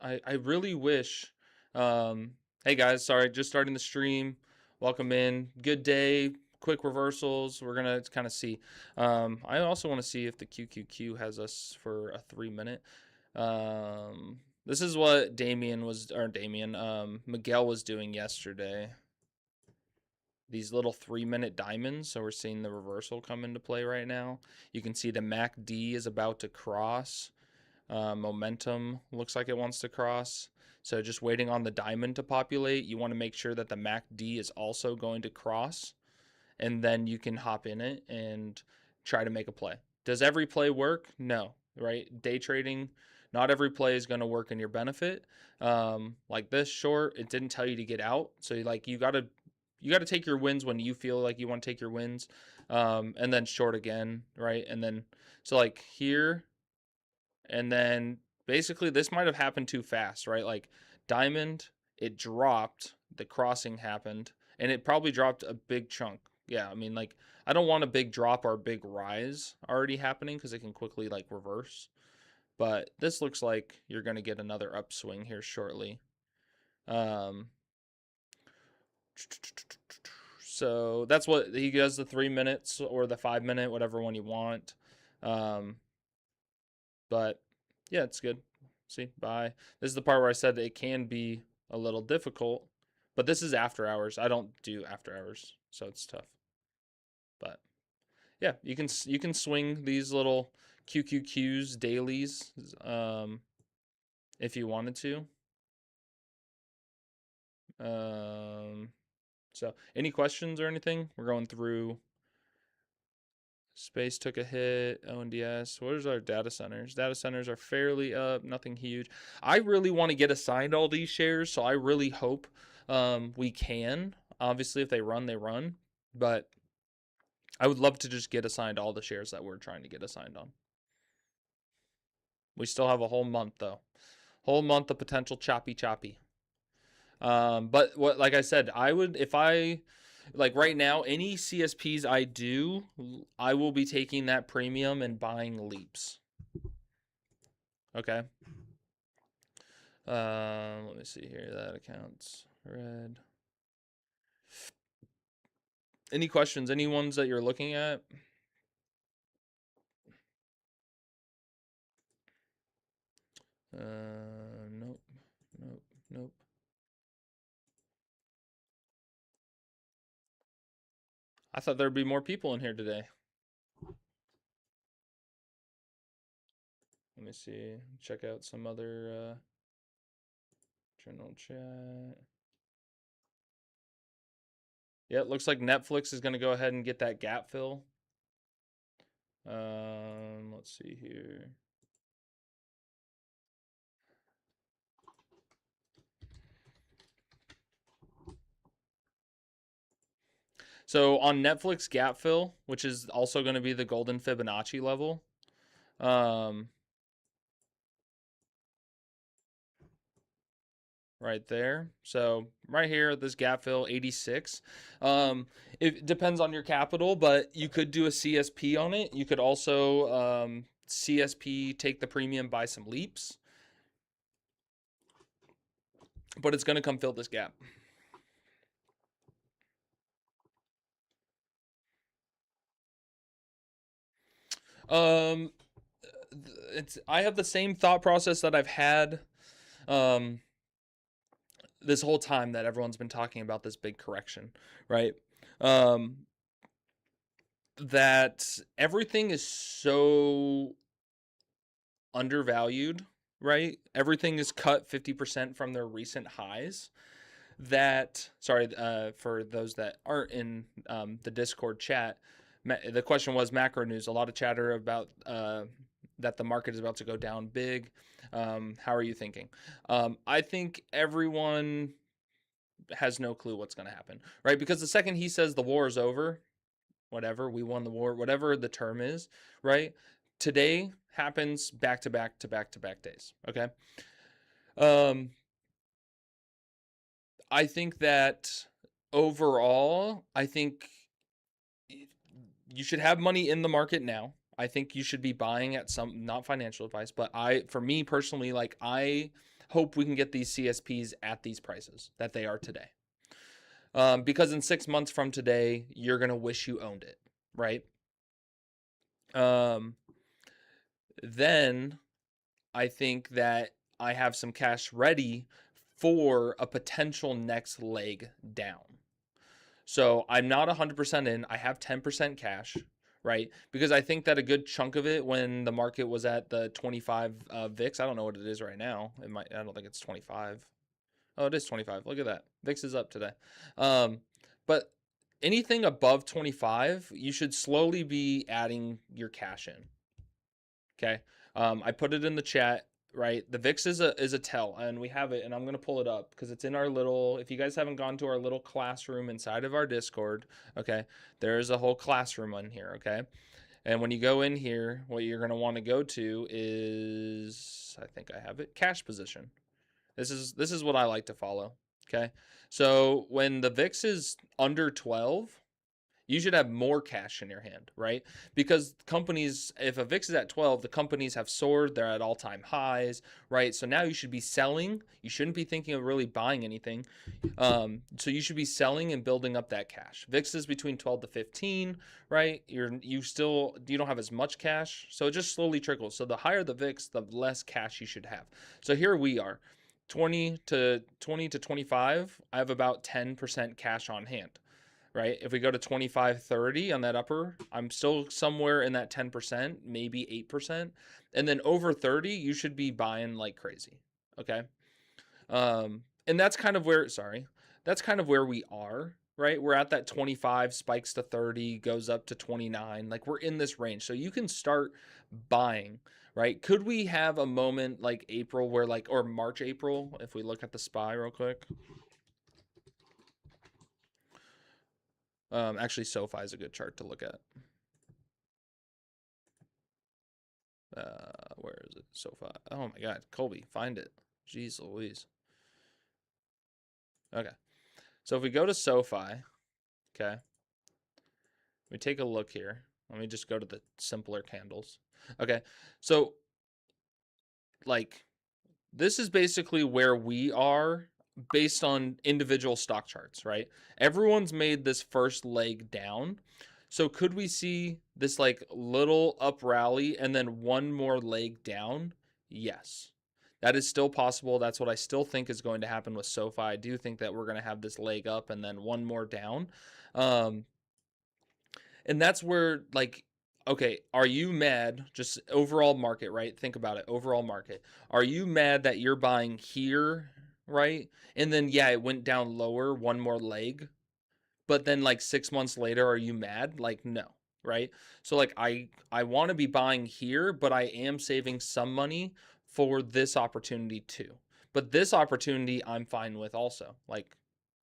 I really wish. Hey guys, sorry, just starting the stream. Welcome in. Good day. Quick reversals. We're gonna kind of see. I also want to see if the QQQ has us for a 3 minute. This is what Miguel was doing yesterday. These little 3 minute diamonds. So we're seeing the reversal come into play right now. You can see the MACD is about to cross. Momentum looks like it wants to cross. So just waiting on the diamond to populate. You want to make sure that the MACD is also going to cross. And then you can hop in it and try to make a play. Does every play work? No, right? Day trading, not every play is going to work in your benefit. Like this short, it didn't tell you to get out. So you got to take your wins when you feel like you want to take your wins. And then short again, right? And then so like here, and then basically this might have happened too fast, right? Like diamond, it dropped, the crossing happened, and it probably dropped a big chunk. Yeah, I mean, like, I don't want a big drop or a big rise already happening because it can quickly like reverse. But this looks like you're going to get another upswing here shortly. So that's what he does, the 3 minutes or the 5 minute, whatever one you want. But yeah, it's good. See, bye. This is the part where I said it can be a little difficult, but this is after hours. I don't do after hours, so it's tough. But yeah, you can swing these little QQQs dailies if you wanted to. So any questions or anything? We're going through. Space took a hit. ONDS. What is our data centers? Data centers are fairly up. Nothing huge. I really want to get assigned all these shares, so I really hope we can. Obviously, if they run, they run. But I would love to just get assigned all the shares that we're trying to get assigned on. We still have a whole month, though. Whole month of potential choppy. But what, like I said, I would, if I, like right now, any CSPs I do, I will be taking that premium and buying leaps. Okay. Let me see here. That accounts red. Any questions? Any ones that you're looking at? Nope. Nope. I thought there'd be more people in here today. Let me see. Check out some other general chat. Yeah, it looks like Netflix is going to go ahead and get that gap fill. Let's see here. So on Netflix gap fill, which is also going to be the golden Fibonacci level, right there. So right here, this gap fill 86. It depends on your capital, but you could do a CSP on it. You could also CSP, take the premium, buy some leaps, but it's going to come fill this gap. I have the same thought process that I've had this whole time that everyone's been talking about this big correction, right? That everything is so undervalued, right? Everything is cut 50% from their recent highs. That, sorry, for those that aren't in the Discord chat, the question was macro news. A lot of chatter about that the market is about to go down big. How are you thinking? I think everyone has no clue what's going to happen, right? Because the second he says the war is over, whatever, we won the war, whatever the term is, right? Today happens back to back days, okay? I think that overall, I think you should have money in the market now. I think you should be buying at some, not financial advice, but for me personally, like I hope we can get these CSPs at these prices that they are today. Because in 6 months from today, you're going to wish you owned it, right? Then I think that I have some cash ready for a potential next leg down. So I'm not 100% in. I have 10% cash, right? Because I think that a good chunk of it, when the market was at the 25 VIX, I don't know what it is right now. I don't think it's 25. Oh, it is 25. Look at that. VIX is up today. But anything above 25, you should slowly be adding your cash in. Okay. I put it in the chat, right? The VIX is a tell, and we have it, and I'm gonna pull it up because it's in our little. If you guys haven't gone to our little classroom inside of our Discord, okay, there's a whole classroom in here, okay. And when you go in here, what you're gonna want to go to is, I think I have it, cash position. This is what I like to follow. Okay, so when the VIX is under 12, you should have more cash in your hand, right? Because companies, if a VIX is at 12, the companies have soared, they're at all-time highs, right? So now you should be selling. You shouldn't be thinking of really buying anything. So you should be selling and building up that cash. VIX is between 12 to 15, right? You don't have as much cash, so it just slowly trickles. So the higher the VIX, the less cash you should have. So here we are, 20 to 25. I have about 10% cash on hand. Right? If we go to 25, 30 on that upper, I'm still somewhere in that 10%, maybe 8%. And then over 30, you should be buying like crazy. Okay. And that's kind of where, that's kind of where we are, right? We're at that 25, spikes to 30, goes up to 29. Like we're in this range. So you can start buying, right? Could we have a moment like April where or March, April, if we look at the SPY real quick? Actually, SoFi is a good chart to look at. Where is it? SoFi. Oh my God, Colby, find it. Jeez Louise. Okay, so if we go to SoFi, okay, we take a look here. Let me just go to the simpler candles. Okay, so this is basically where we are based on individual stock charts, right? Everyone's made this first leg down. So could we see this little up rally and then one more leg down? Yes. That is still possible. That's what I still think is going to happen with SoFi. I do think that we're going to have this leg up and then one more down. And that's where okay, are you mad? Just overall market, right? Think about it. Overall market. Are you mad that you're buying here, right? And then, yeah, it went down lower, one more leg. But then 6 months later, are you mad? No, right? So I want to be buying here, but I am saving some money for this opportunity too. But this opportunity I'm fine with also.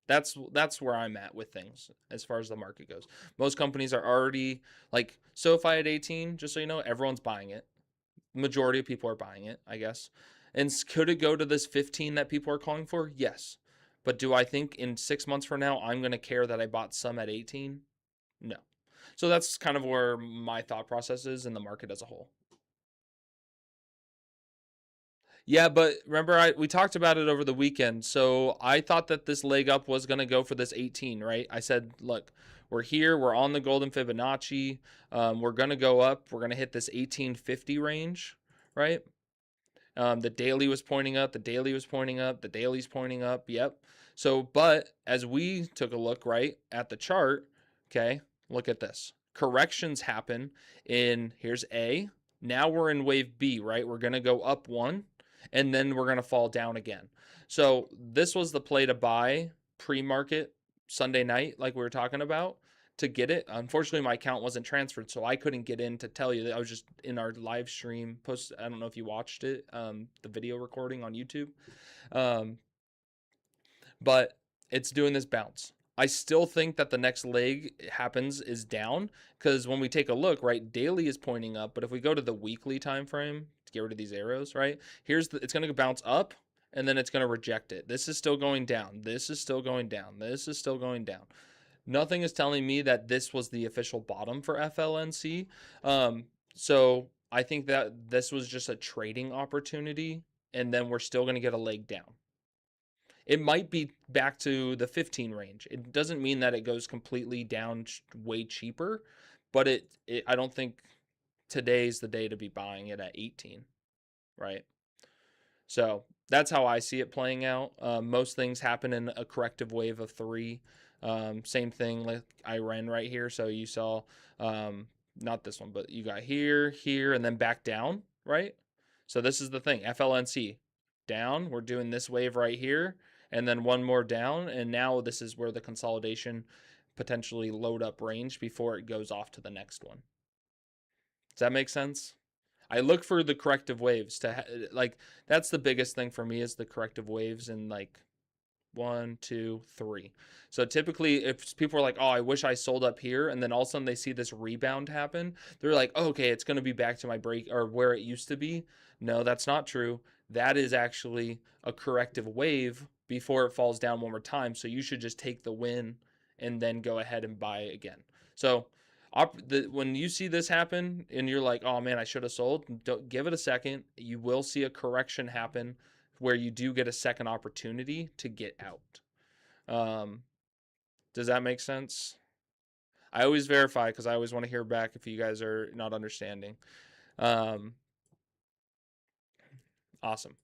That's where I'm at with things as far as the market goes. Most companies are already SoFi at 18, just so you know, everyone's buying it. Majority of people are buying it, I guess. And could it go to this 15 that people are calling for? Yes. But do I think in 6 months from now I'm going to care that I bought some at 18? No. So that's kind of where my thought process is in the market as a whole. Yeah, but remember we talked about it over the weekend. So I thought that this leg up was going to go for this 18, right? I said, look, we're here. We're on the golden Fibonacci. We're going to go up. We're going to hit this 1850 range, right? The daily was pointing up. The daily was pointing up. The daily's pointing up. Yep. So, but as we took a look, right, at the chart, okay, look at this. Corrections happen here's A. Now we're in wave B, right? We're going to go up one, and then we're going to fall down again. So this was the play to buy pre-market Sunday night, like we were talking about, to get it. Unfortunately, my account wasn't transferred, so I couldn't get in to tell you. That I was just in our live stream post. I don't know if you watched it, the video recording on YouTube. But it's doing this bounce. I still think that the next leg happens is down, because when we take a look, right, daily is pointing up, but if we go to the weekly time frame to get rid of these arrows, right, it's going to bounce up, and then it's going to reject it. This is still going down. This is still going down. This is still going down. Nothing is telling me that this was the official bottom for FLNC. So I think that this was just a trading opportunity and then we're still going to get a leg down. It might be back to the 15 range. It doesn't mean that it goes completely down way cheaper, but I don't think today's the day to be buying it at 18, right? So that's how I see it playing out. Most things happen in a corrective wave of three. Same thing like Iran right here. So you saw, not this one, but you got here, here, and then back down, right? So this is the thing. FLNC down. We're doing this wave right here, and then one more down, and now this is where the consolidation potentially load up range before it goes off to the next one. Does that make sense? I look for the corrective waves to like that's the biggest thing for me is the corrective waves in like 1, 2, 3. So typically, if people are like, "Oh, I wish I sold up here," and then all of a sudden they see this rebound happen, they're like, oh, "Okay, it's going to be back to my break or where it used to be." No, that's not true. That is actually a corrective wave before it falls down one more time. So you should just take the win and then go ahead and buy again. So when you see this happen and you're like, "Oh man, I should have sold," don't give it a second. You will see a correction happen where you do get a second opportunity to get out. Does that make sense? I always verify because I always want to hear back if you guys are not understanding. Awesome.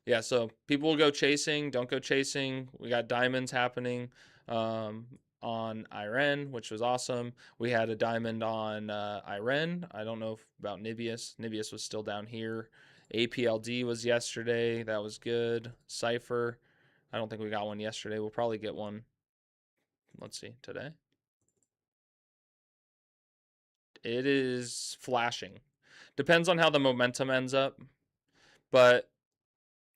Yeah, so people will go chasing, don't go chasing. We got diamonds happening on Iran, which was awesome. We had a diamond on Iran. I don't know about Nibius. Nibius was still down here. APLD was yesterday. That was good. Cypher. I don't think we got one yesterday. We'll probably get one. Let's see, today. It is flashing. Depends on how the momentum ends up, but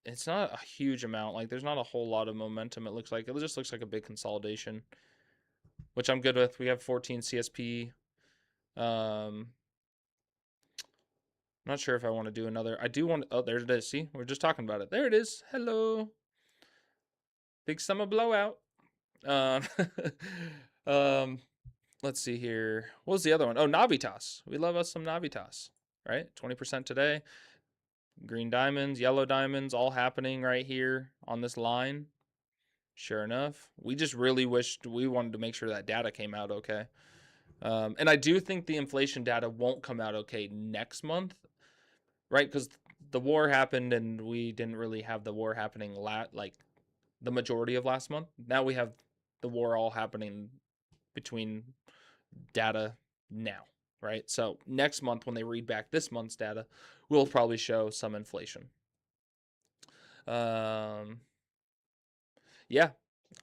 it's not a huge amount. Like there's not a whole lot of momentum. It just looks like a big consolidation, which I'm good with. We have 14 CSP. Not sure if I want to do another. I do want. Oh, there it is. See, we're just talking about it. There it is. Hello. Big summer blowout. Um, um, let's see here. What was the other one? Oh, Navitas. We love us some Navitas, right? 20% today. Green diamonds, yellow diamonds, all happening right here on this line. Sure enough, we just really wished we wanted to make sure that data came out okay. And I do think the inflation data won't come out okay next month, right? Because the war happened and we didn't really have the war happening like the majority of last month. Now we have the war all happening between data now, right? So next month when they read back this month's data, we'll probably show some inflation. Yeah,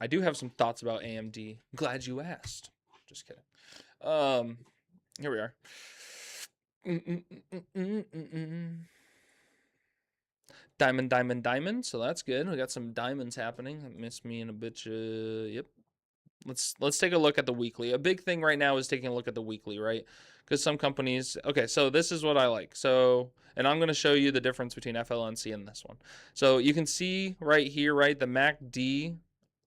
I do have some thoughts about AMD. Glad you asked. Just kidding. Here we are. Diamond, diamond, diamond. So that's good. We got some diamonds happening. Miss me in a bitch. Yep. Let's take a look at the weekly. A big thing right now is taking a look at the weekly, right? Because some companies. Okay, so this is what I like. So, and I'm going to show you the difference between FLNC and this one. So you can see right here, right? The MACD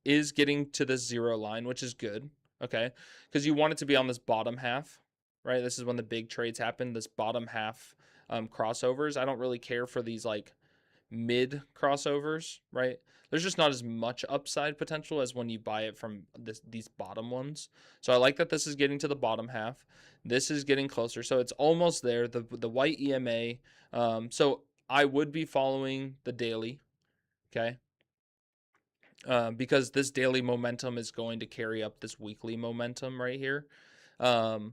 is getting to this zero line, which is good. Okay, because you want it to be on this bottom half, right? This is when the big trades happen. This bottom half crossovers. I don't really care for these like mid crossovers, right? There's just not as much upside potential as when you buy it from these bottom ones. So I like that this is getting to the bottom half. This is getting closer, so it's almost there. The white EMA. So I would be following the daily, okay? Because this daily momentum is going to carry up this weekly momentum right here. So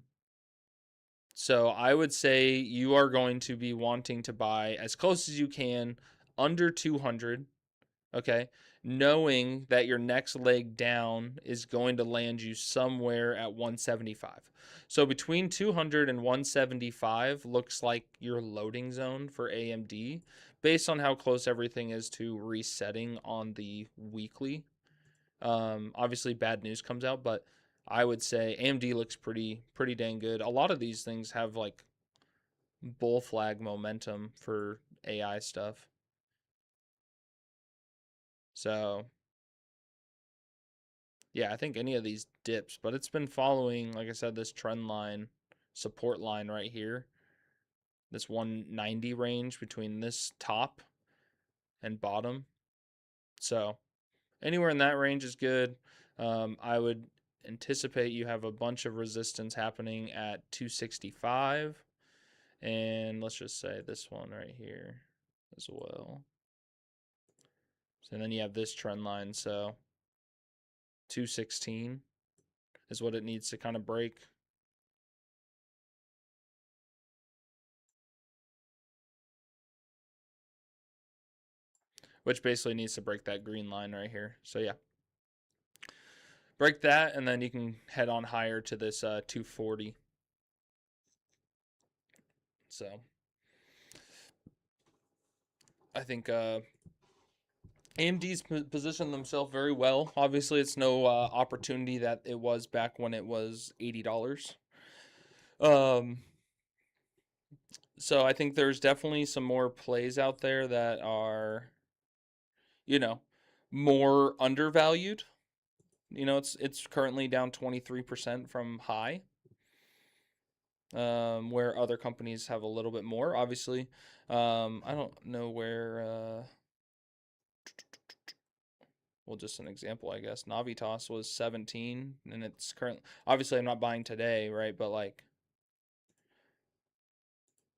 I would say you are going to be wanting to buy as close as you can under 200, okay? Knowing that your next leg down is going to land you somewhere at 175. So between 200 and 175 looks like your loading zone for AMD based on how close everything is to resetting on the weekly. Obviously bad news comes out, but I would say AMD looks pretty dang good. A lot of these things have like bull flag momentum for AI stuff. So yeah, I think any of these dips, but it's been following, like I said, this trend line, support line right here. This 190 range between this top and bottom. So anywhere in that range is good. I would anticipate you have a bunch of resistance happening at 265. And let's just say this one right here as well. So then you have this trend line. So 216 is what it needs to kind of break. Which basically needs to break that green line right here. So yeah. Break that, and then you can head on higher to this 240. So I think AMD's positioned themselves very well. Obviously, it's no opportunity that it was back when it was $80. So I think there's definitely some more plays out there that are, more undervalued. It's currently down 23% from high, where other companies have a little bit more. Obviously, I don't know where. Well, just an example, I guess. Navitas was 17, and it's currently. Obviously, I'm not buying today, right? But like,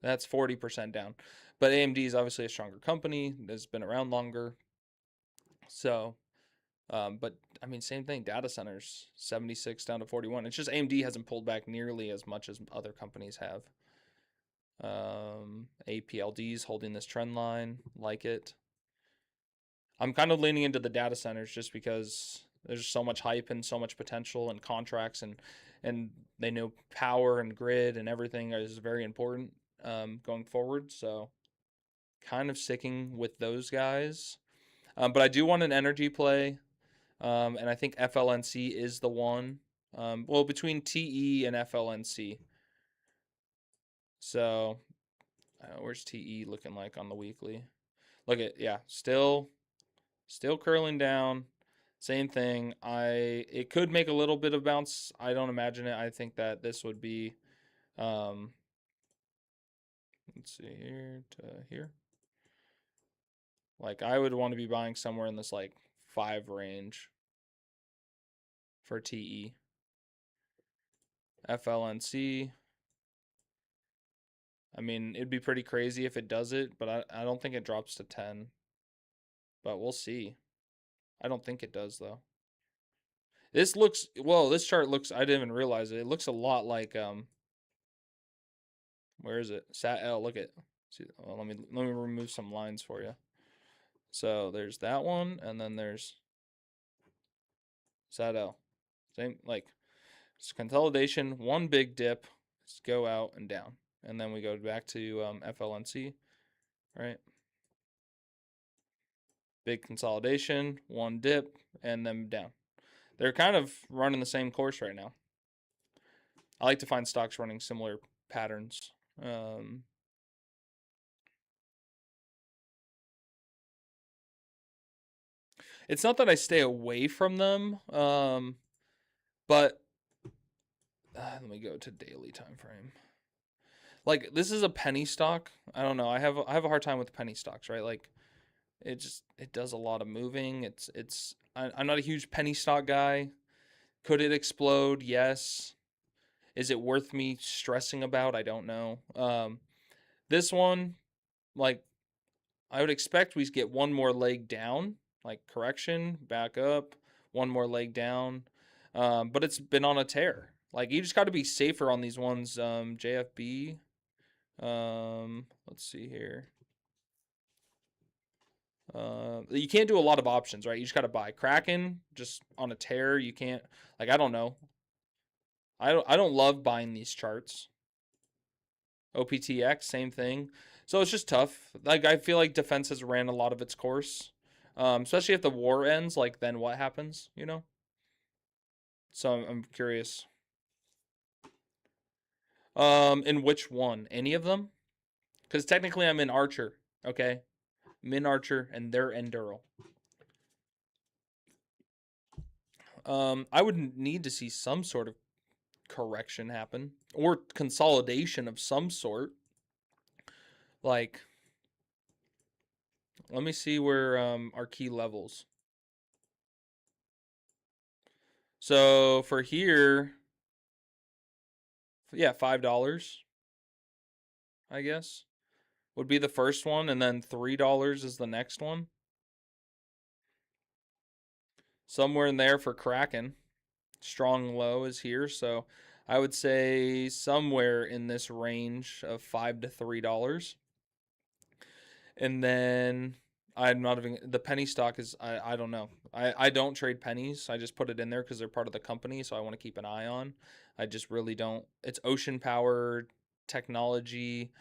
that's 40% down. But AMD is obviously a stronger company. Has been around longer. So, but I mean, same thing. Data centers 76 down to 41. It's just AMD hasn't pulled back nearly as much as other companies have. APLD's holding this trend line, like it. I'm kind of leaning into the data centers just because there's so much hype and so much potential and contracts, and they know power and grid and everything is very important going forward. So kind of sticking with those guys. But I do want an energy play, and I think FLNC is the one. Well, between TE and FLNC. So where's TE looking like on the weekly? Look at, yeah, still curling down. Same thing. It could make a little bit of bounce. I don't imagine it. I think that this would be let's see here to here. Like I would want to be buying somewhere in this like 5 range for TE. FLNC. I mean, it'd be pretty crazy if it does it, but I don't think it drops to 10. But we'll see. I don't think it does though. This chart looks, I didn't even realize it. It looks a lot like where is it? Sat L, look at. See, well, let me remove some lines for you. So there's that one, and then there's Sat L. Same, like, it's consolidation, one big dip, let's go out and down. And then we go back to FLNC, right? Big consolidation, one dip, and then down. They're kind of running the same course right now. I like to find stocks running similar patterns. It's not that I stay away from them, but let me go to daily time frame. Like this is a penny stock. I don't know. I have a hard time with penny stocks, right? Like it does a lot of moving. I'm not a huge penny stock guy. Could it explode? Yes. Is it worth me stressing about? I don't know. This one, like I would expect we get one more leg down, like correction, back up, one more leg down. But it's been on a tear. Like you just got to be safer on these ones. JFB. Let's see here. You can't do a lot of options, right? You just got to buy Kraken just on a tear. You can't, like, I don't know. I don't love buying these charts. OPTX, same thing. So it's just tough. Like I feel like defense has ran a lot of its course. Especially if the war ends, like then what happens, So I'm curious. In which one? Any of them? Because technically I'm in Archer, okay? I'm in Archer and they're Endural. I would need to see some sort of correction happen or consolidation of some sort. Like, Let me see where our key levels. So for here, yeah, $5, I guess, would be the first one, and then $3 is the next one. Somewhere in there for Kraken. Strong low is here, so I would say somewhere in this range of $5 to $3. And then I'm not even the penny stock is I don't know. I don't trade pennies. I just put it in there because they're part of the company, so I want to keep an eye on. I just really don't. It's ocean power technology,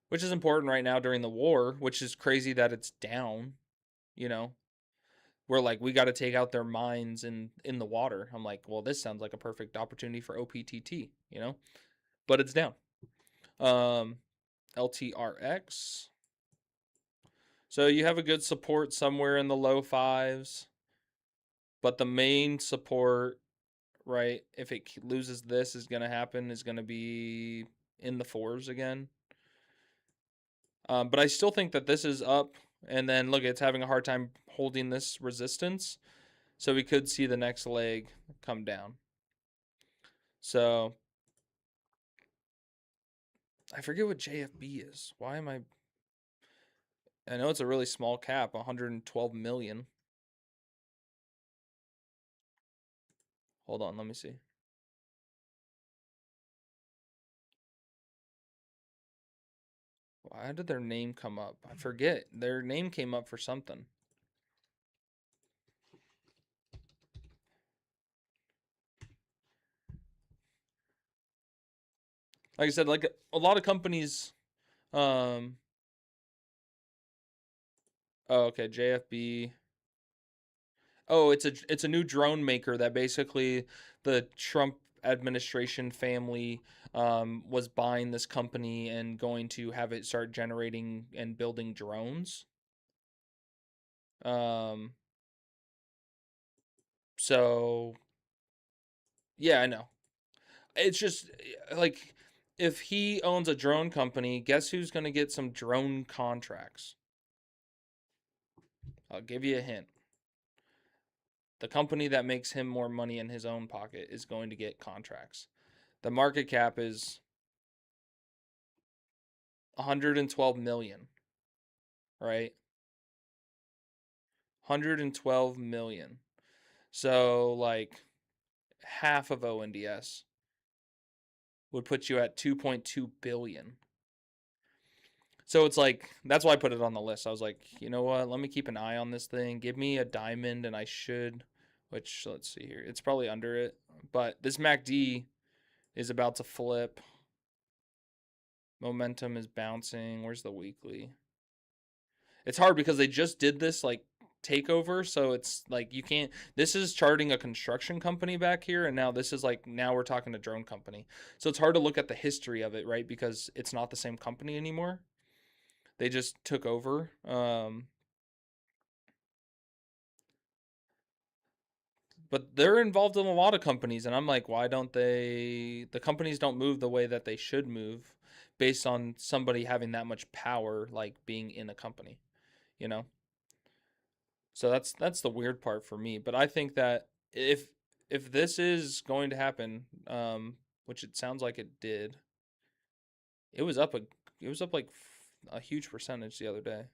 which is important right now during the war, which is crazy that it's down, you know. We're like, we got to take out their mines in the water. I'm like, well, this sounds like a perfect opportunity for OPTT, you know, but it's down. Um, LTRX. So you have a good support somewhere in the low fives, but the main support, right, if it loses this is going to happen, is going to be in the fours again. But I still think that this is up, and then look, it's having a hard time holding this resistance. So we could see the next leg come down. So I forget what JFB is. Why am I know it's a really small cap, 112 million. Hold on, let me see. Why did their name come up? I forget. Their name came up for something. Like I said, like a lot of companies. Um. Oh, okay. JFB. Oh, it's a new drone maker that basically the Trump administration family was buying this company and going to have it start generating and building drones. Um. So yeah, I know. It's just like if he owns a drone company, guess who's going to get some drone contracts? I'll give you a hint. The company that makes him more money in his own pocket is going to get contracts. The market cap is 112 million, right? 112 million. So like half of ONDS would put you at 2.2 billion. So it's like that's why I put it on the list. I was like, you know what? Let me keep an eye on this thing. Give me a diamond, and I should. Which let's see here. It's probably under it, but this MACD is about to flip. Momentum is bouncing. Where's the weekly? It's hard because they just did this like takeover, so it's like you can't. This is charting a construction company back here, and now this is like now we're talking a drone company. So it's hard to look at the history of it, right? Because it's not the same company anymore. They just took over. But they're involved in a lot of companies, and I'm like, why don't they? The companies don't move the way that they should move, based on somebody having that much power, like being in a company, you know. So that's the weird part for me. But I think that if this is going to happen, which it sounds like it did, it was up a it was up like a huge percentage the other day.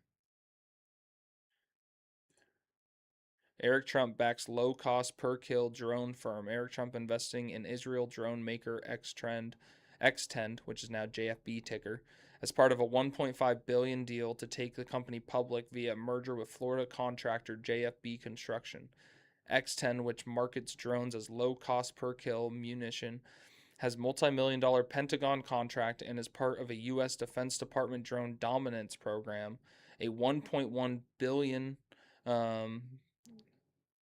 Eric Trump backs low cost per kill drone firm. Eric Trump investing in Israel drone maker Xtend, which is now JFB ticker, as part of a 1.5 billion deal to take the company public via merger with Florida contractor JFB Construction. Xtend, which markets drones as low cost per kill munition, has multi-million-dollar Pentagon contract and is part of a U.S. Defense Department drone dominance program, a 1.1 billion um,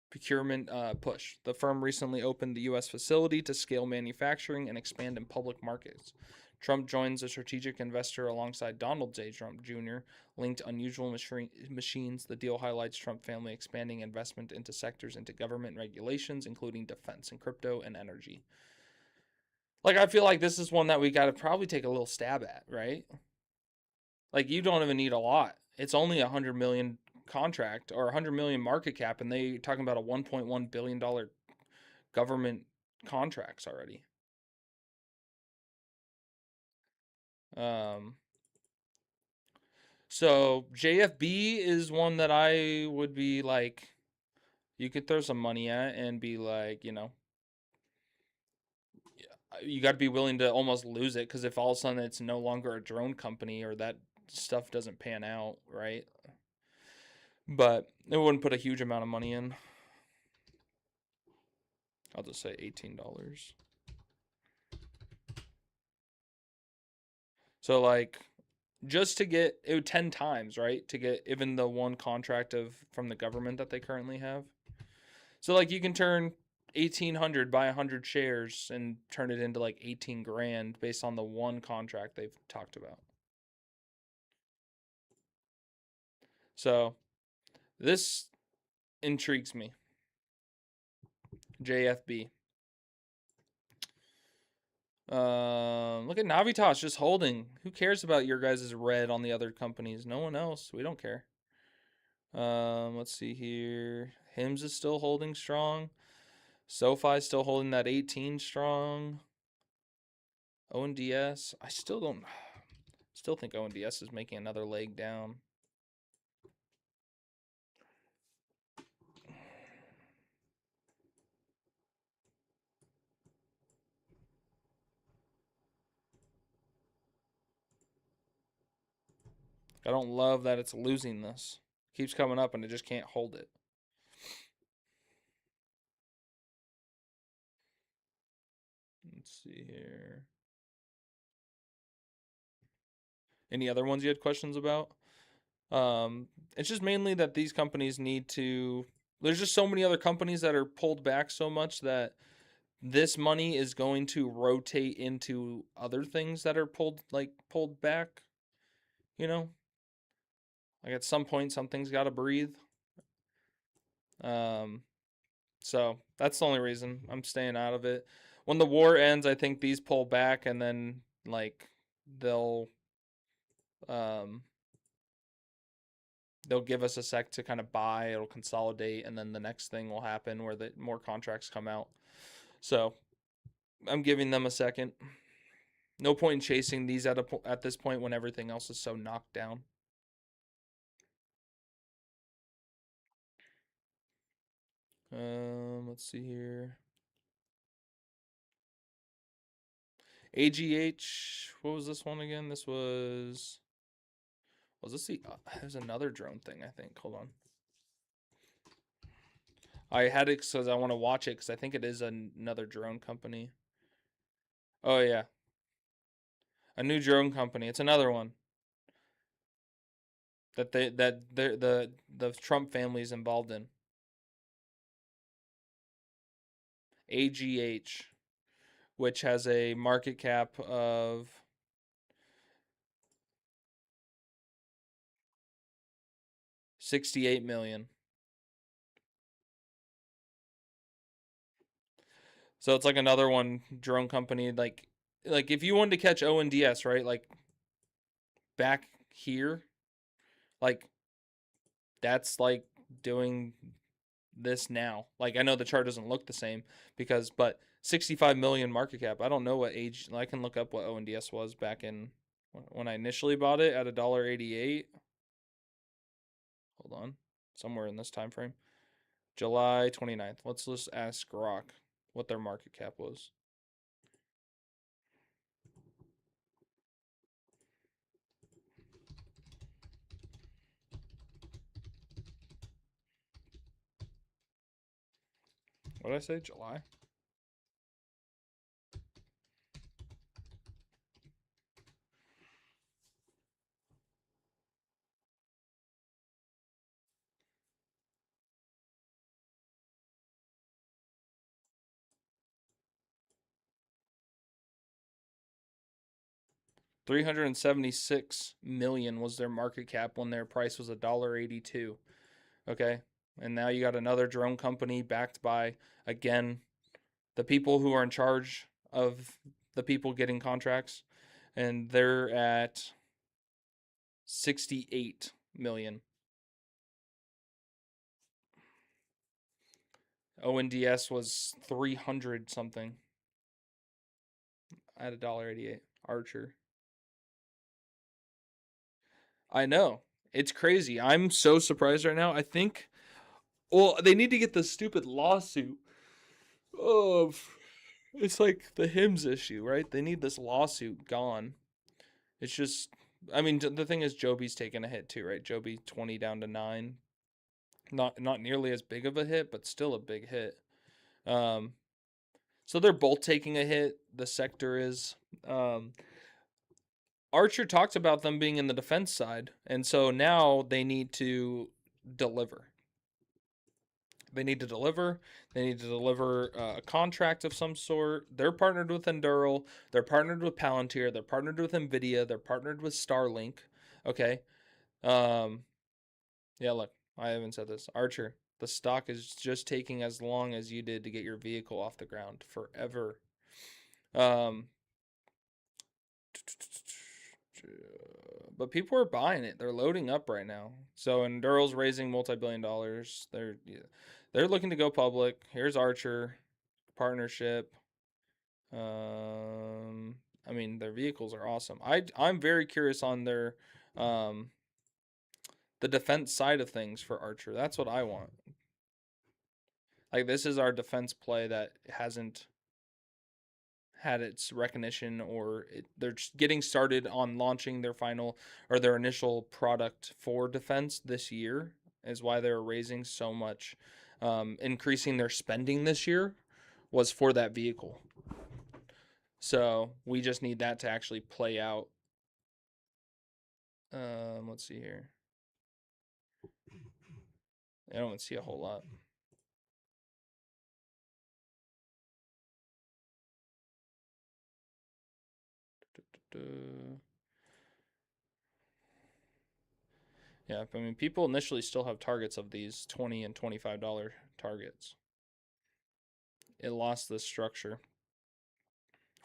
procurement push. The firm recently opened the U.S. facility to scale manufacturing and expand in public markets. Trump joins a strategic investor alongside Donald J. Trump Jr., linked unusual machines. The deal highlights Trump family expanding investment into sectors into government regulations, including defense and crypto and energy. Like, I feel like this is one that we got to probably take a little stab at, right? Like, you don't even need a lot. it's only a 100 million contract or 100 million market cap, and they talking about a 1.1 billion dollar government contracts already. Um, so JFB is one that I would be like, you could throw some money at and be like, you got to be willing to almost lose it, because if all of a sudden it's no longer a drone company or that stuff doesn't pan out, right? But it wouldn't put a huge amount of money in. I'll just say $18. So like, just to get it 10 times, right? To get even the one contract of from the government that they currently have. So like, you can turn 1,800 buy 100 shares and turn it into like 18 grand based on the one contract they've talked about. So this intrigues me. JFB. Look at Navitas just holding. Who cares about your guys' red on the other companies? No one else. We don't care. Let's see here. Hims is still holding strong. SoFi's still holding that 18 strong. ONDS, I still think ONDS is making another leg down. I don't love that it's losing this. Keeps coming up and it just can't hold it. Let's see here. Any other ones you had questions about? It's just mainly that these companies need to. There's just so many other companies that are pulled back so much that this money is going to rotate into other things that are pulled back. You know, like at some point, something's got to breathe. Um, so that's the only reason I'm staying out of it. When the war ends, I think these pull back, and then like they'll um they'll give us a sec to kind of buy. It'll consolidate, and then the next thing will happen where the more contracts come out. So I'm giving them a second. No point in chasing these at this point when everything else is so knocked down. Let's see here. AGH. What was this one again? This was this the? There's another drone thing, I think. Hold on. I had it because I want to watch it because I think it is another drone company. Oh yeah, a new drone company. It's another one that the Trump family is involved in. AGH, which has a market cap of 68 million. So it's like another one drone company. Like if you wanted to catch ONDS, right? Like back here, like that's like doing this now. Like I know the chart doesn't look the same but 65 million market cap. I don't know what age. I can look up what ONDS was back in when I initially bought it at $1.88. Hold on, somewhere in this time frame. July 29th. Let's just ask Grok what their market cap was. What did I say? July? $376 million was their market cap when their price was $1.82. Okay. And now you got another drone company backed by, again, the people who are in charge of the people getting contracts. And they're at 68. million. ONDS was 300 something. At $1.88. Archer. I know. It's crazy. I'm so surprised right now. I think, well, they need to get the stupid lawsuit of, it's like the hymns issue, right? They need this lawsuit gone. It's just, I mean, the thing is, Joby's taking a hit too, right? Joby 20 down to 9. Not nearly as big of a hit, but still a big hit. Um, so they're both taking a hit. The sector is. Archer talked about them being in the defense side, and so now they need to deliver. They need to deliver. They need to deliver a contract of some sort. They're partnered with Endural. They're partnered with Palantir. They're partnered with Nvidia. They're partnered with Starlink. Okay. Yeah, look, I haven't said this. Archer, the stock is just taking as long as you did to get your vehicle off the ground. Forever. Um, but people are buying it. They're loading up right now. So Endural's raising multi-billion dollars. They're looking to go public. Here's Archer partnership. I mean, their vehicles are awesome. I'm very curious on their the defense side of things for Archer. That's what I want. Like, this is our defense play that hasn't had its recognition, or they're just getting started on launching their final or their initial product for defense this year, is why they're raising so much. Increasing their spending this year was for that vehicle. So we just need that to actually play out. Let's see here. I don't see a whole lot. Yeah, I mean, people initially still have targets of these $20 and $25 targets. It lost the structure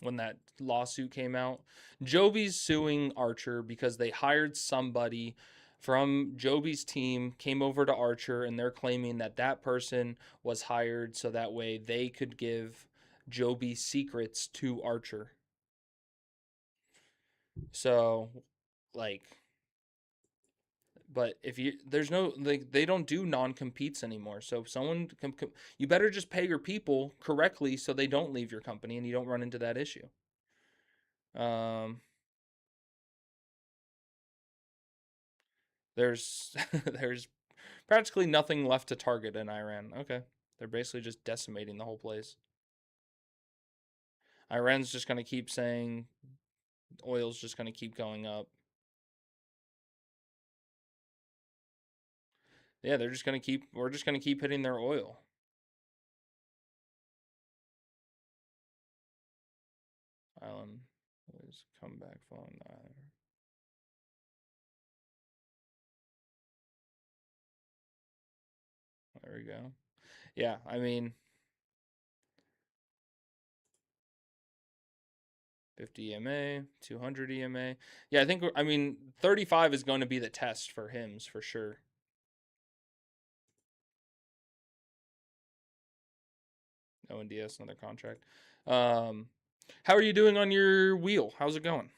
when that lawsuit came out. Joby's suing Archer because they hired somebody from Joby's team, came over to Archer, and they're claiming that that person was hired so that way they could give Joby secrets to Archer. So, like, but if you there's no, like, they don't do non-competes anymore. So if someone you better just pay your people correctly so they don't leave your company and you don't run into that issue. There's there's practically nothing left to target in Iran. Okay. They're basically just decimating the whole place. Iran's just going to keep saying oil's just going to keep going up. Yeah, they're just going to keep, we're just going to keep hitting their oil. Island is come back following that. There we go. Yeah, I mean, 50 EMA, 200 EMA. Yeah, I mean, 35 is going to be the test for HIMS for sure. ONDS, another contract. How are you doing on your wheel? How's it going?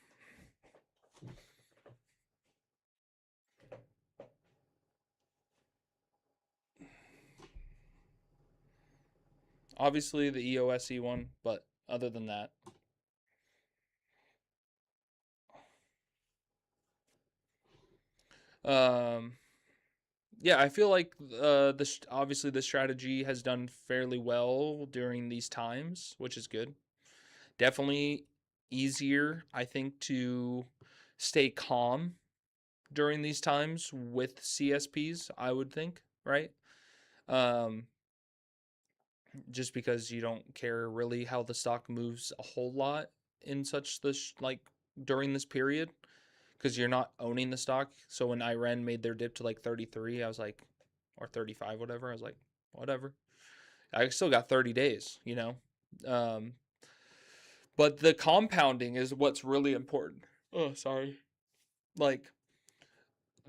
Obviously the EOSE one, but other than that. Yeah, I feel like this obviously the strategy has done fairly well during these times, which is good. Definitely easier, I think, to stay calm during these times with CSPs, I would think, right? Um, just because you don't care really how the stock moves a whole lot in such this, like, during this period, because you're not owning the stock. So when Iran made their dip to like 33, I was like, or 35, whatever, I was like, whatever. I still got 30 days, you know? Um, but the compounding is what's really important. Oh, sorry. Like,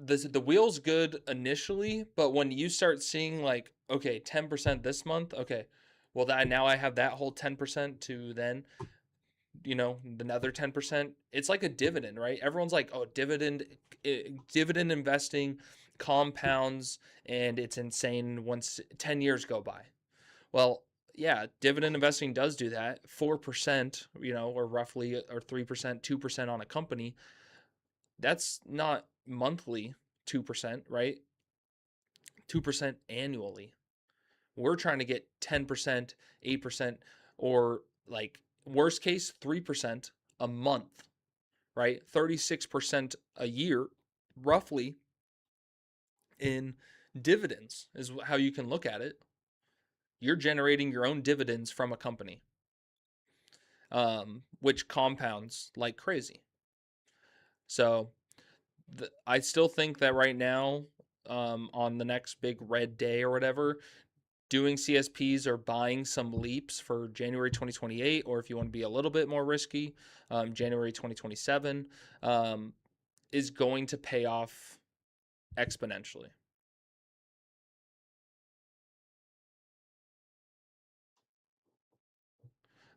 the wheel's good initially, but when you start seeing like, okay, 10% this month, okay, well that now I have that whole 10% to then, another 10%. It's like a dividend, right? Everyone's like, oh, dividend investing compounds and it's insane once 10 years go by. Well, yeah, dividend investing does do that. 4%, or roughly, or 3%, 2% on a company. That's not monthly 2%, right? 2% annually. We're trying to get 10%, 8%, or like worst case 3% a month, right? 36% a year, roughly, in dividends is how you can look at it. You're generating your own dividends from a company, which compounds like crazy. So I still think that right now, on the next big red day or whatever, doing CSPs or buying some leaps for January 2028, or if you want to be a little bit more risky, January 2027, is going to pay off exponentially.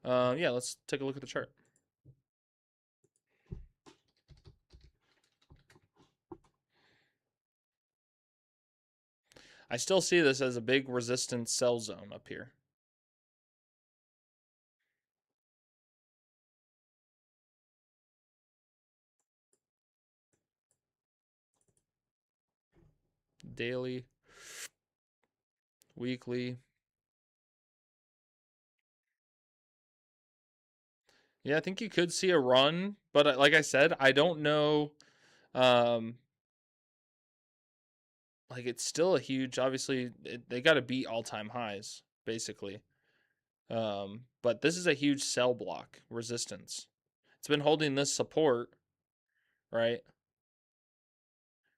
Yeah, let's take a look at the chart. I still see this as a big resistance sell zone up here. Daily, weekly. Yeah, I think you could see a run, but like I said, I don't know. Um, like it's still a huge. Obviously, they got to beat all-time highs basically. But this is a huge sell block resistance. It's been holding this support, right?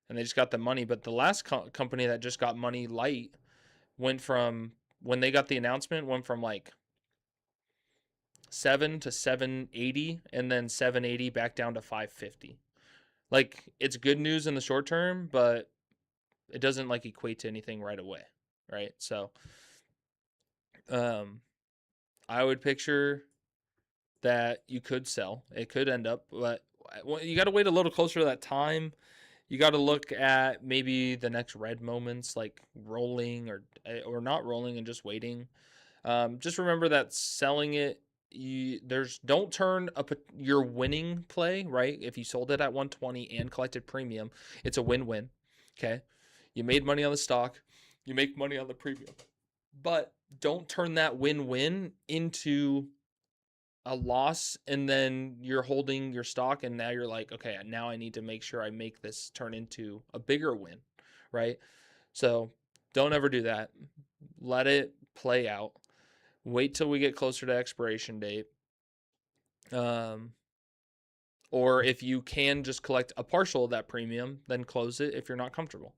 And they just got the money. But the last company that just got money light went from, when they got the announcement, went from like 7 to 780 and then 780 back down to 550. Like it's good news in the short term, but it doesn't like equate to anything right away, right? So um I would picture that you could sell. It could end up, but you got to wait a little closer to that time. You got to look at maybe the next red moments, like rolling or not rolling and just waiting. Just remember that selling it, don't turn up your winning play, right? If you sold it at 120 and collected premium, it's a win-win. Okay, you made money on the stock, you make money on the premium, but don't turn that win-win into a loss and then you're holding your stock and now you're like, okay, now I need to make sure I make this turn into a bigger win, right? So don't ever do that. Let it play out. Wait till we get closer to expiration date. Or if you can just collect a partial of that premium, then close it if you're not comfortable.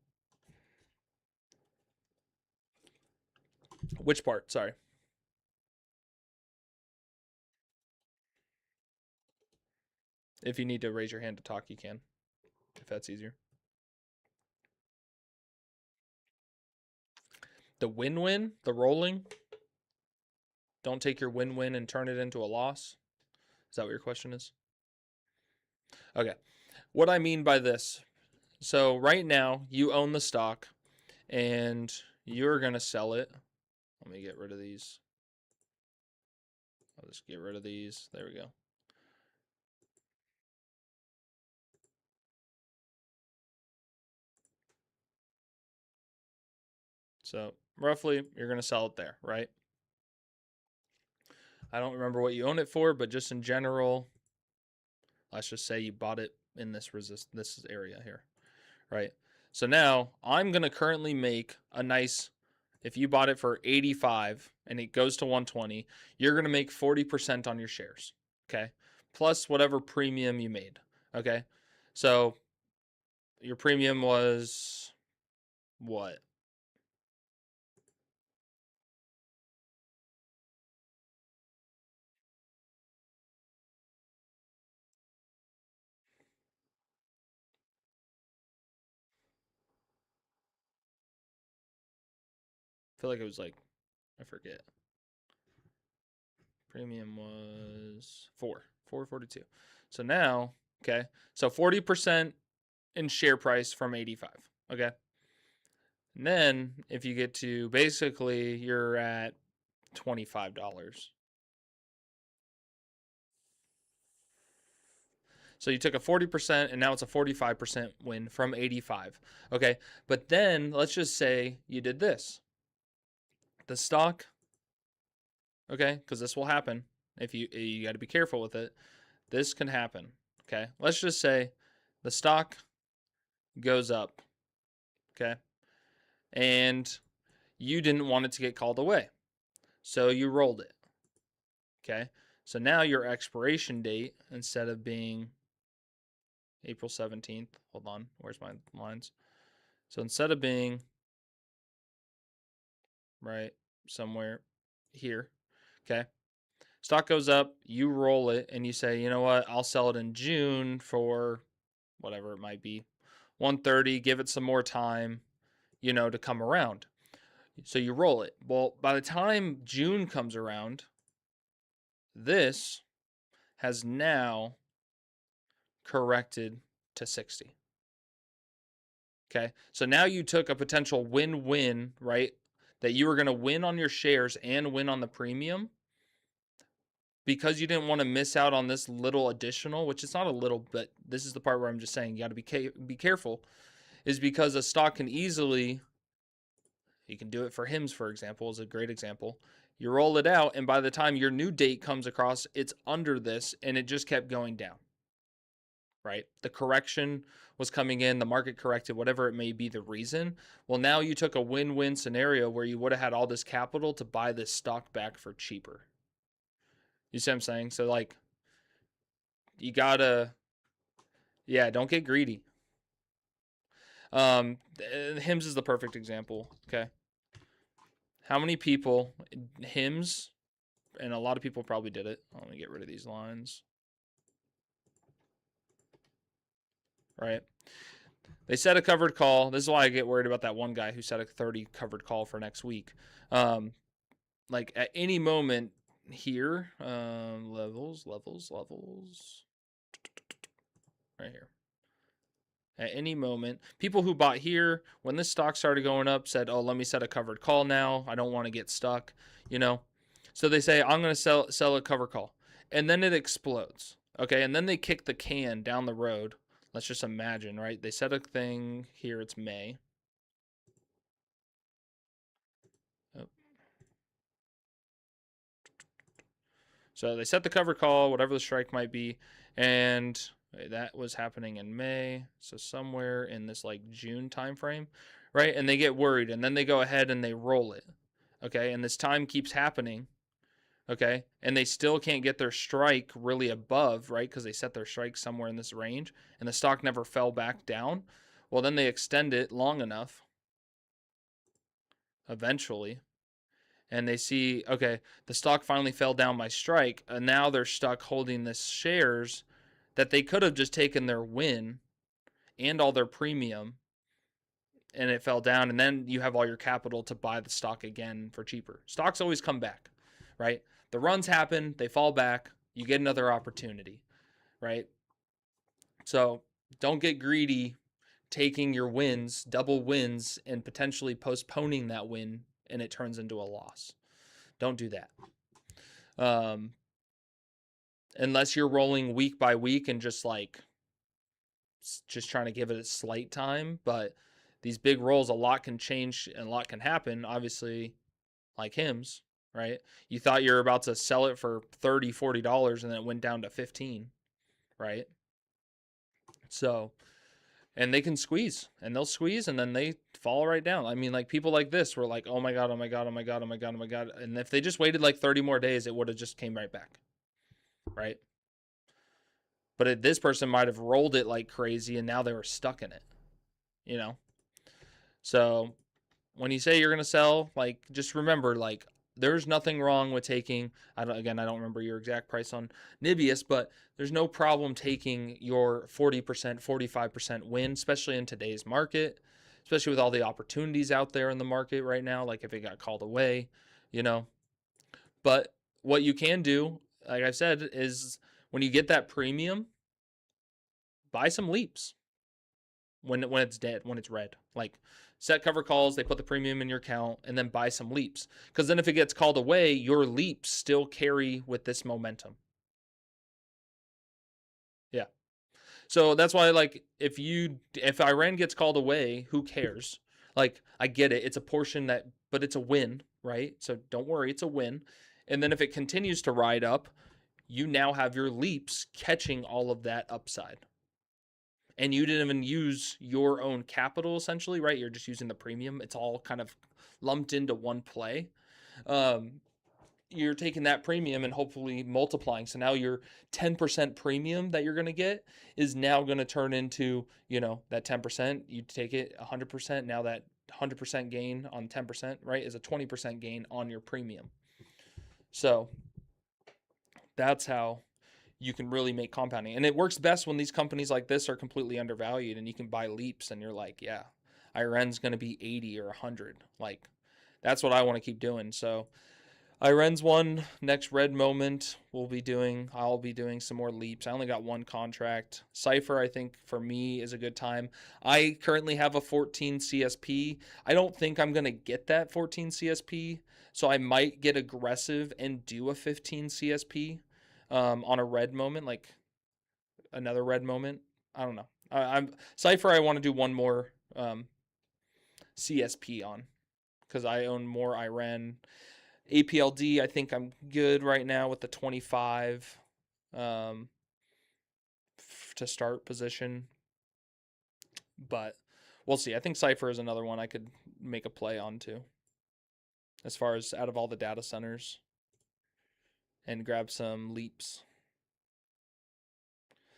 Which part? Sorry. If you need to raise your hand to talk, you can, if that's easier. The win-win, the rolling, don't take your win-win and turn it into a loss. Is that what your question is? Okay. What I mean by this, so right now you own the stock and you're going to sell it. Let me get rid of these. I'll just get rid of these. There we go. So roughly you're going to sell it there, right? I don't remember what you own it for, but just in general, let's just say you bought it in this area here, right? So now I'm going to currently make a nice, if you bought it for 85 and it goes to 120, you're going to make 40% on your shares, okay? Plus whatever premium you made, okay? So your premium was what? feel like it was like, I forget. Premium was 442. So now, okay, so 40% in share price from 85. Okay. And then if you get to basically you're at $25. So you took a 40% and now it's a 45% win from 85. Okay. But then let's just say you did this. The stock, okay, because this will happen. If you got to be careful with it. This can happen. Okay. Let's just say the stock goes up. Okay. And you didn't want it to get called away. So you rolled it. Okay. So now your expiration date, instead of being April 17th, hold on, where's my lines? So instead of being right somewhere here, okay, stock goes up, you roll it, and you say, you know what, I'll sell it in June for whatever it might be, 130, give it some more time, to come around. So you roll it. Well, by the time June comes around, this has now corrected to 60. Okay. So now you took a potential win-win, right? That you were going to win on your shares and win on the premium because you didn't want to miss out on this little additional, which is not a little, but this is the part where I'm just saying you got to be careful, is because a stock can easily, you can do it for HIMS, for example, is a great example. You roll it out, and by the time your new date comes across, it's under this, and it just kept going down. Right? The correction was coming in, the market corrected, whatever it may be the reason. Well, now you took a win-win scenario where you would have had all this capital to buy this stock back for cheaper. You see what I'm saying? So like, you gotta, yeah, don't get greedy. HIMS is the perfect example. Okay. How many people, HIMS, and a lot of people probably did it. Let me get rid of these lines. Right? They set a covered call. This is why I get worried about that one guy who set a 30 covered call for next week. Like at any moment here, levels, right here. At any moment, people who bought here when this stock started going up said, "Oh, let me set a covered call now. I don't want to get stuck." So they say, "I'm going to sell a cover call," and then it explodes. Okay, and then they kick the can down the road. Let's just imagine, right? They set a thing here. It's May. Oh. So they set the cover call, whatever the strike might be, and that was happening in May. So somewhere in this like June timeframe, right? And they get worried, and then they go ahead and they roll it. Okay, and this time keeps happening. Okay, and they still can't get their strike really above, right? Because they set their strike somewhere in this range, and the stock never fell back down. Well, then they extend it long enough, eventually, and they see, okay, the stock finally fell down by strike, and now they're stuck holding this shares that they could have just taken their win and all their premium, and it fell down, and then you have all your capital to buy the stock again for cheaper. Stocks always come back, right? The runs happen, they fall back, you get another opportunity, right? So don't get greedy taking your wins, double wins, and potentially postponing that win, and it turns into a loss. Don't do that. Unless you're rolling week by week and just trying to give it a slight time. But these big rolls, a lot can change and a lot can happen. Obviously, like HIMS, right? You thought you were about to sell it for $30, $40, and then it went down to 15, right? So, and they can squeeze, and they'll squeeze, and then they fall right down. I mean, like people like this were like, oh my God, oh my God, oh my God, oh my God, oh my God. And if they just waited like 30 more days, it would have just came right back, right? But this person might have rolled it like crazy, and now they were stuck in it, So when you say you're going to sell, like, just remember, like, there's nothing wrong with taking, I don't remember your exact price on Nibius, but there's no problem taking your 40%, 45% win, especially in today's market, especially with all the opportunities out there in the market right now, like if it got called away, you know. But what you can do, like I said, is when you get that premium, buy some leaps when it's dead, when it's red. Like set cover calls, they put the premium in your account, and then buy some leaps. Because then if it gets called away, your leaps still carry with this momentum. Yeah. So that's why, like, if Iran gets called away, who cares? Like, I get it. It's a portion but it's a win, right? So don't worry, it's a win. And then if it continues to ride up, you now have your leaps catching all of that upside. And you didn't even use your own capital, essentially, right? You're just using the premium. It's all kind of lumped into one play. Um, you're taking that premium and hopefully multiplying. So now your 10% premium that you're going to get is now going to turn into, that 10%. You take it 100%. Now that 100% gain on 10%, right, is a 20% gain on your premium. So that's how you can really make compounding. And it works best when these companies like this are completely undervalued and you can buy leaps and you're like, yeah, IRN's going to be 80 or 100. Like, that's what I want to keep doing. So IRN's one. Next red moment I'll be doing some more leaps. I only got one contract. Cypher, I think, for me is a good time. I currently have a 14 CSP. I don't think I'm going to get that 14 CSP, so I might get aggressive and do a 15 CSP on a red moment, like another red moment. I don't know. I'm Cypher. I want to do one more CSP on because I own more IRN. APLD, I think I'm good right now with the 25 to start position, but we'll see. I think Cypher is another one I could make a play on too, as far as out of all the data centers, and grab some leaps.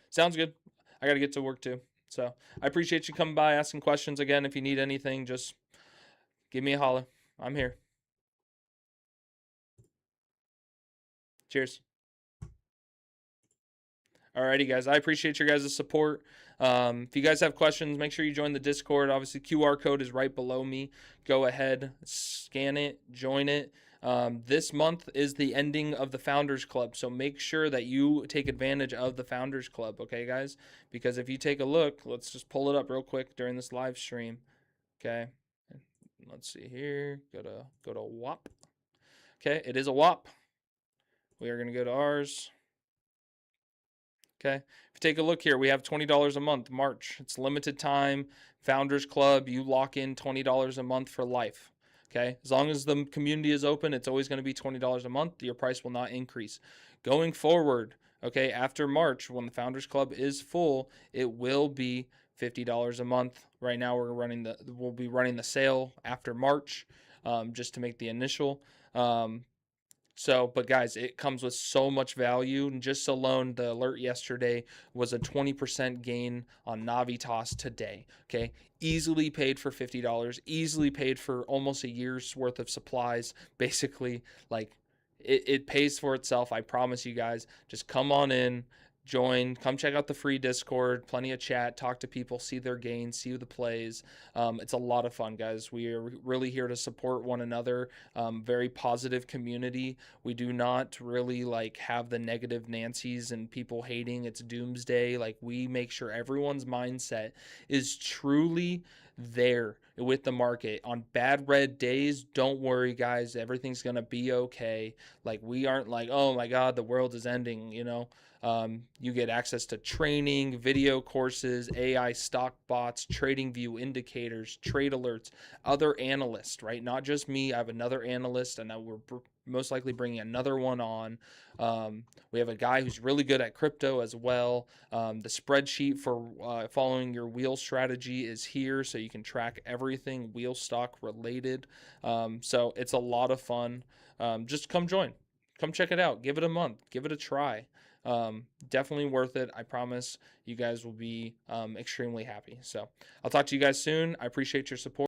Sounds good. I got to get to work too. So I appreciate you coming by, asking questions. Again, if you need anything, just give me a holler. I'm here. Cheers. Alrighty, guys. I appreciate your guys' support. If you guys have questions, make sure you join the Discord. Obviously, QR code is right below me. Go ahead, scan it, join it. This month is the ending of the Founders Club, so make sure that you take advantage of the Founders Club, okay, guys? Because if you take a look, let's just pull it up real quick during this live stream, okay? Let's see here. Go to WAP. Okay, it is a WAP. We are going to go to ours. Okay, if you take a look here, we have $20 a month, March. It's limited time, Founders Club. You lock in $20 a month for life. Okay, as long as the community is open, it's always going to be $20 a month. Your price will not increase. Going forward, okay, after March, when the Founders Club is full, it will be $50 a month. Right now, we'll be running the sale after March, just to make the initial. But guys, it comes with so much value. And just alone, the alert yesterday was a 20% gain on Navitas today. Okay, easily paid for $50, easily paid for almost a year's worth of supplies. Basically, like it pays for itself. I promise you guys. Just come on in, join, come check out the free Discord, plenty of chat, talk to people, see their gains, see the plays. It's a lot of fun, guys. We are really here to support one another. Very positive community. We do not really have the negative Nancy's and people hating. It's doomsday. Like, we make sure everyone's mindset is truly there with the market. On bad red days, don't worry, guys. Everything's gonna be okay. Like, we aren't like, oh my god, the world is ending, you get access to training, video courses, AI stock bots, trading view indicators, trade alerts, other analysts, right? Not just me. I have another analyst, and we're most likely bringing another one on. We have a guy who's really good at crypto as well. The spreadsheet for following your wheel strategy is here, so you can track everything wheel stock related. So it's a lot of fun. Just come join. Come check it out. Give it a month. Give it a try. Definitely worth it. I promise you guys will be extremely happy. So I'll talk to you guys soon. I appreciate your support.